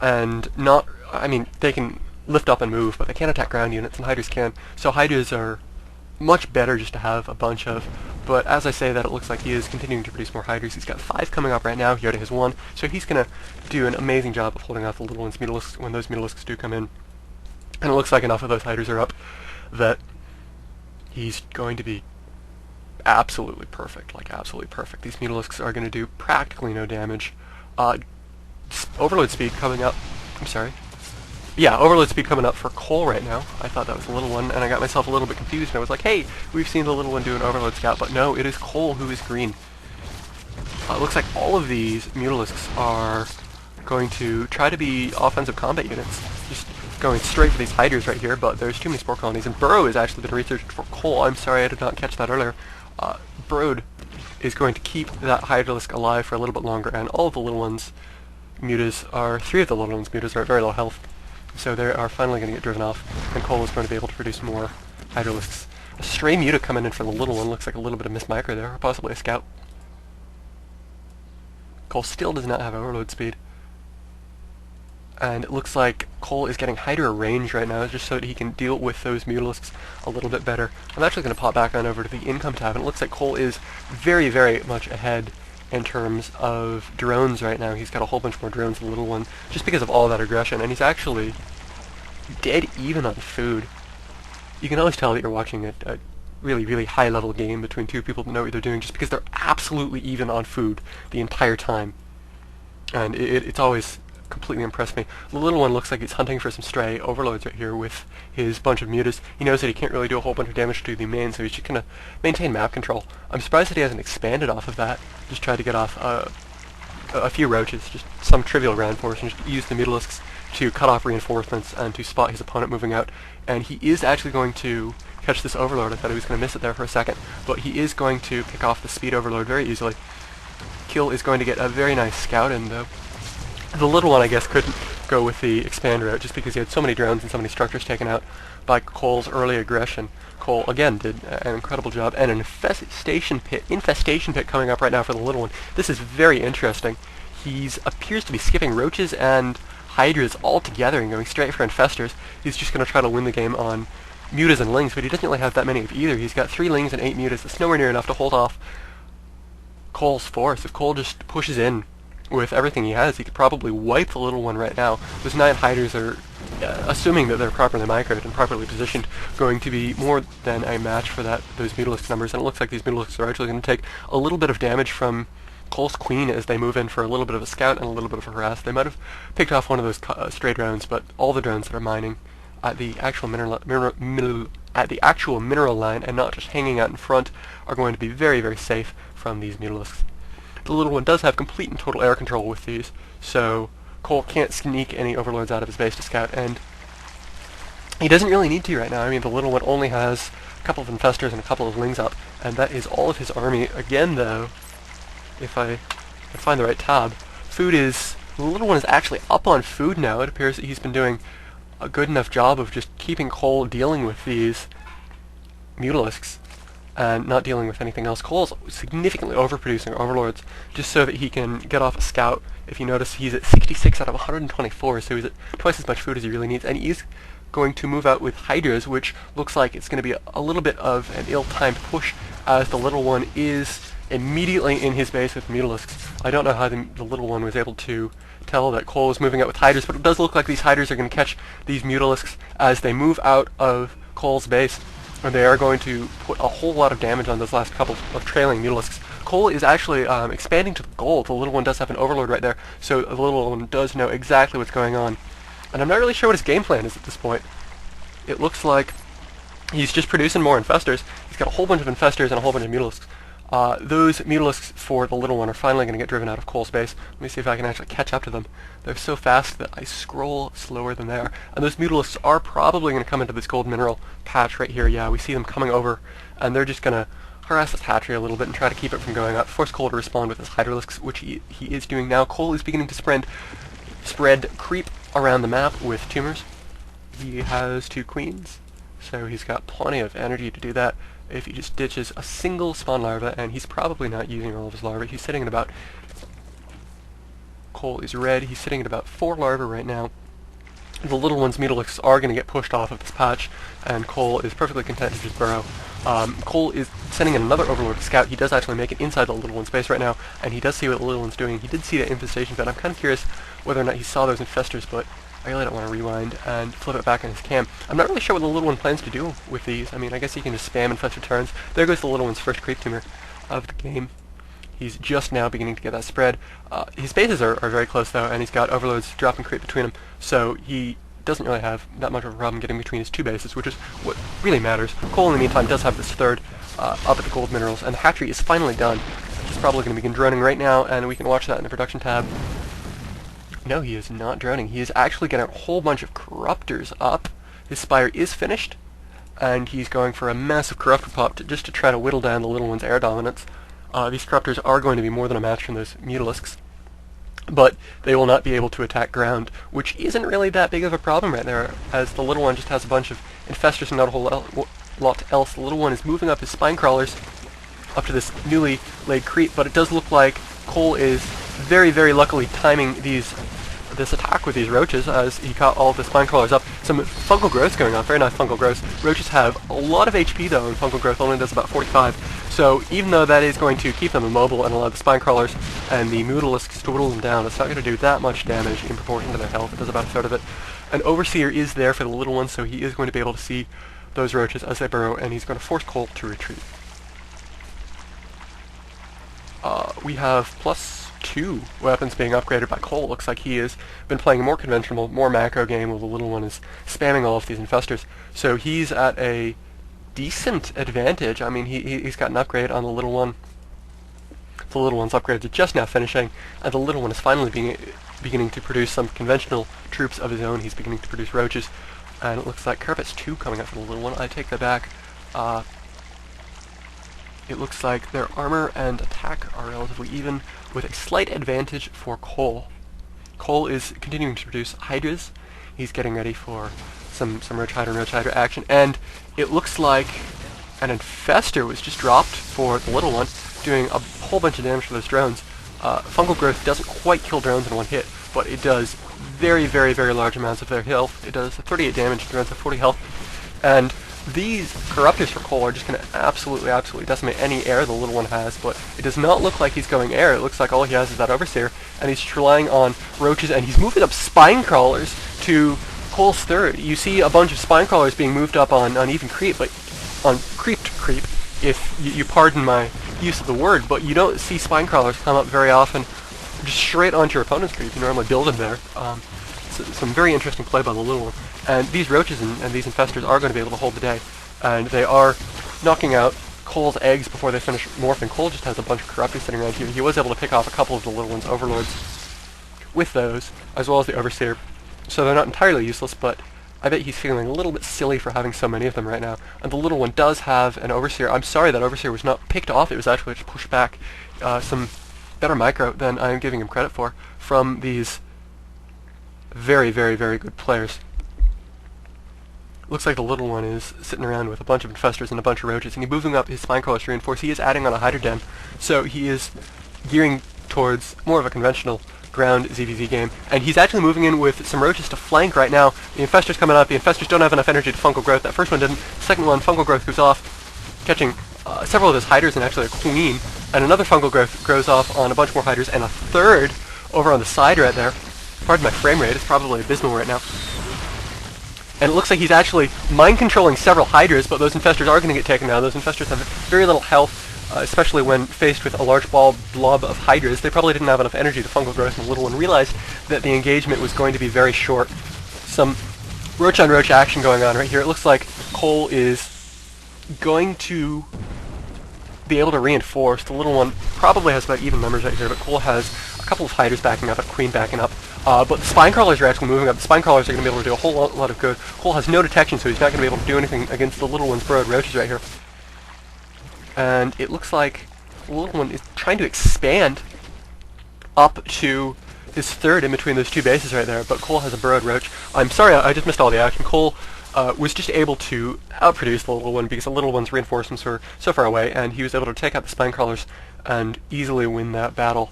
and not, I mean, they can lift up and move, but they can't attack ground units, and hydras can. So hydras are much better just to have a bunch of. But as I say that, it looks like he is continuing to produce more hydras. He's got 5 coming up right now. He already has 1, so he's going to do an amazing job of holding off the little ones' mutalisks when those mutalisks do come in. And it looks like enough of those hydras are up that he's going to be absolutely perfect, like absolutely perfect. These mutalisks are going to do practically no damage. Overload speed coming up. I'm sorry. Yeah, overload speed coming up for kolll right now. I thought that was the little one, and I got myself a little bit confused, and I was like, hey, we've seen the little one do an overload scout, but no, it is kolll who is green. It looks like all of these mutalisks are going to try to be offensive combat units. Just going straight for these hydras right here, but there's too many spore colonies, and Burrow has actually been researched for kolll. I'm sorry I did not catch that earlier. Broad is going to keep that hydralisk alive for a little bit longer, and all of the little ones' mutas are, 3 of the little ones' mutas are at very low health. So they are finally going to get driven off, and kolll is going to be able to produce more hydralisks. A stray muta coming in for the little one looks like a little bit of Miss Micro there, or possibly a scout. Kolll still does not have overload speed. And it looks like kolll is getting hydra range right now, just so that he can deal with those mutalisks a little bit better. I'm actually going to pop back on over to the income tab, and it looks like kolll is very, very much ahead in terms of drones right now. He's got a whole bunch more drones than the little one, just because of all that aggression, and he's actually dead even on food. You can always tell that you're watching a really, really high-level game between 2 people that know what they're doing, just because they're absolutely even on food the entire time. And it's always completely impressed me. The little one looks like he's hunting for some stray overloads right here with his bunch of mutas. He knows that he can't really do a whole bunch of damage to the main, so he's just going to maintain map control. I'm surprised that he hasn't expanded off of that. Just tried to get off a few roaches, just some trivial ground force, and just use the mutalisks to cut off reinforcements and to spot his opponent moving out. And he is actually going to catch this overload. I thought he was going to miss it there for a second, but he is going to pick off the speed overload very easily. Kill is going to get a very nice scout in, though. The little one, I guess, couldn't go with the expand route just because he had so many drones and so many structures taken out by koll's early aggression. Kolll, again, did an incredible job, and an infestation pit coming up right now for the little one. This is very interesting. He appears to be skipping roaches and hydras altogether and going straight for infestors. He's just going to try to win the game on mutas and lings, but he doesn't really have that many of either. He's got 3 lings and 8 mutas. That's nowhere near enough to hold off koll's force. If kolll just pushes in with everything he has, he could probably wipe the little one right now. Those 9 hydras are, assuming that they're properly microed and properly positioned, going to be more than a match for those mutalisk numbers, and it looks like these mutalisks are actually going to take a little bit of damage from koll's queen as they move in for a little bit of a scout and a little bit of a harass. They might have picked off one of those stray drones, but all the drones that are mining at the actual mineral line and not just hanging out in front are going to be very, very safe from these mutalisks. The little one does have complete and total air control with these, so kolll can't sneak any overlords out of his base to scout, and he doesn't really need to right now. I mean, the little one only has a couple of infestors and a couple of lings up, and that is all of his army. Again, though, if I can find the right tab, the little one is actually up on food now. It appears that he's been doing a good enough job of just keeping kolll dealing with these mutalisks and not dealing with anything else. Koll's significantly overproducing overlords just so that he can get off a scout. If you notice, he's at 66 out of 124, so he's at twice as much food as he really needs, and he's going to move out with hydras, which looks like it's going to be a little bit of an ill-timed push, as the little one is immediately in his base with mutalisks. I don't know how the little one was able to tell that kolll is moving out with hydras, but it does look like these hydras are going to catch these mutalisks as they move out of koll's base, and they are going to put a whole lot of damage on those last couple of trailing mutalisks. Kolll is actually expanding to the goal. The little one does have an overlord right there, so the little one does know exactly what's going on. And I'm not really sure what his game plan is at this point. It looks like he's just producing more infestors. He's got a whole bunch of infestors and a whole bunch of mutalisks. Those mutalisks for the little one are finally going to get driven out of koll's base. Let me see if I can actually catch up to them. They're so fast that I scroll slower than they are. And those mutalisks are probably going to come into this gold mineral patch right here. Yeah, we see them coming over, and they're just going to harass this hatchery a little bit and try to keep it from going up. Force kolll to respond with his hydralisks, which he is doing now. Kolll is beginning to spread creep around the map with tumors. He has 2 queens, so he's got plenty of energy to do that. If he just ditches a single spawn larva, and he's probably not using all of his larvae, he's sitting at about Kolll is red. He's sitting at about 4 larvae right now. The little one's mutalisks are going to get pushed off of this patch, and Kolll is perfectly content to just burrow. Kolll is sending in another Overlord to scout. He does actually make it inside the little one's base right now, and he does see what the little one's doing. He did see that infestation, but I'm kind of curious whether or not he saw those infestors, but I really don't want to rewind and flip it back on his cam. I'm not really sure what the little one plans to do with these. I mean, I guess he can just spam infestor turns. There goes the little one's first creep tumor of the game. He's just now beginning to get that spread. His bases are very close, though, and he's got Overlords dropping creep between them, so he doesn't really have that much of a problem getting between his two bases, which is what really matters. Kolll, in the meantime, does have this third up at the gold minerals, and the hatchery is finally done. He's probably going to begin droning right now, and we can watch that in the production tab. No, he is not droning. He is actually getting a whole bunch of corruptors up. His spire is finished, and he's going for a massive corruptor pop just to try to whittle down the little one's air dominance. These corruptors are going to be more than a match from those mutalisks, but they will not be able to attack ground, which isn't really that big of a problem right there, as the little one just has a bunch of infestors and not a whole lot else. The little one is moving up his spine crawlers up to this newly laid creep, but it does look like Kolll is very, very luckily timing this attack with these roaches as he caught all of the spine crawlers up. Some fungal growth going on, very nice fungal growth. Roaches have a lot of HP though, and fungal growth only does about 45. So even though that is going to keep them immobile and allow the spine crawlers and the mutalisks to whittle them down, it's not going to do that much damage in proportion to their health. It does about a third of it. An Overseer is there for the little one, so he is going to be able to see those roaches as they burrow, and he's going to force Kolll to retreat. We have +2 weapons being upgraded by Kolll. Looks like he has been playing a more conventional, more macro game while the little one is spamming all of these infestors. So he's at a decent advantage. I mean, he's got an upgrade on the little one. The little one's upgrades are just now finishing, and the little one is finally beginning to produce some conventional troops of his own. He's beginning to produce roaches, and it looks like Carpet's 2 coming up for the little one. I take that back. It looks like their armor and attack are relatively even, with a slight advantage for Kolll. Kolll is continuing to produce hydras. He's getting ready for some roach hydra action, and it looks like an infestor was just dropped for the little one, doing a whole bunch of damage to those drones. Fungal growth doesn't quite kill drones in one hit, but it does very, very, very large amounts of their health. It does 38 damage to drones at 40 health, and these corruptors for Kolll are just going to absolutely decimate any air the little one has, but it does not look like he's going air. It looks like all he has is that Overseer, and he's just relying on roaches, and he's moving up spine crawlers to Koll's third. You see a bunch of spine crawlers being moved up on uneven creep, but on creeped creep, if you pardon my use of the word, but you don't see spine crawlers come up very often just straight onto your opponent's creep. You normally build them there. Some very interesting play by the little one. And these roaches and these infestors are going to be able to hold the day. And they are knocking out Koll's eggs before they finish morphing. Kolll just has a bunch of corruptors sitting around here. He was able to pick off a couple of the little one's overlords with those, as well as the Overseer. So they're not entirely useless, but I bet he's feeling a little bit silly for having so many of them right now. And the little one does have an Overseer. I'm sorry that Overseer was not picked off. It was actually just pushed back. Some better micro than I am giving him credit for from these very, very, very good players. Looks like the little one is sitting around with a bunch of infestors and a bunch of roaches, and he's moving up his spine crawlers to reinforce. He is adding on a hydra den, so he is gearing towards more of a conventional ground ZVZ game, and he's actually moving in with some roaches to flank right now. The infestors coming up. The infestors don't have enough energy to fungal growth. That first one didn't. The second one, fungal growth goes off, catching several of his hydras and actually a queen, and another fungal growth grows off on a bunch more hydras, and a third over on the side right there. Pardon my frame rate, it's probably abysmal right now. And it looks like he's actually mind-controlling several hydras, but those infestors are going to get taken down. Those infestors have very little health, especially when faced with a large blob of hydras. They probably didn't have enough energy to fungal growth, and the little one realized that the engagement was going to be very short. Some roach-on-roach action going on right here. It looks like Kolll is going to be able to reinforce. The little one probably has about even numbers right here, but Kolll has a couple of hydras backing up, a queen backing up. But the spine crawlers are actually moving up. The spine crawlers are going to be able to do a whole lot of good. Kolll has no detection, so he's not going to be able to do anything against the little one's burrowed roaches right here. And it looks like the little one is trying to expand up to his third in between those two bases right there, but Kolll has a burrowed roach. I'm sorry, I just missed all the action. Kolll was just able to outproduce the little one because the little one's reinforcements were so far away, and he was able to take out the spine crawlers and easily win that battle.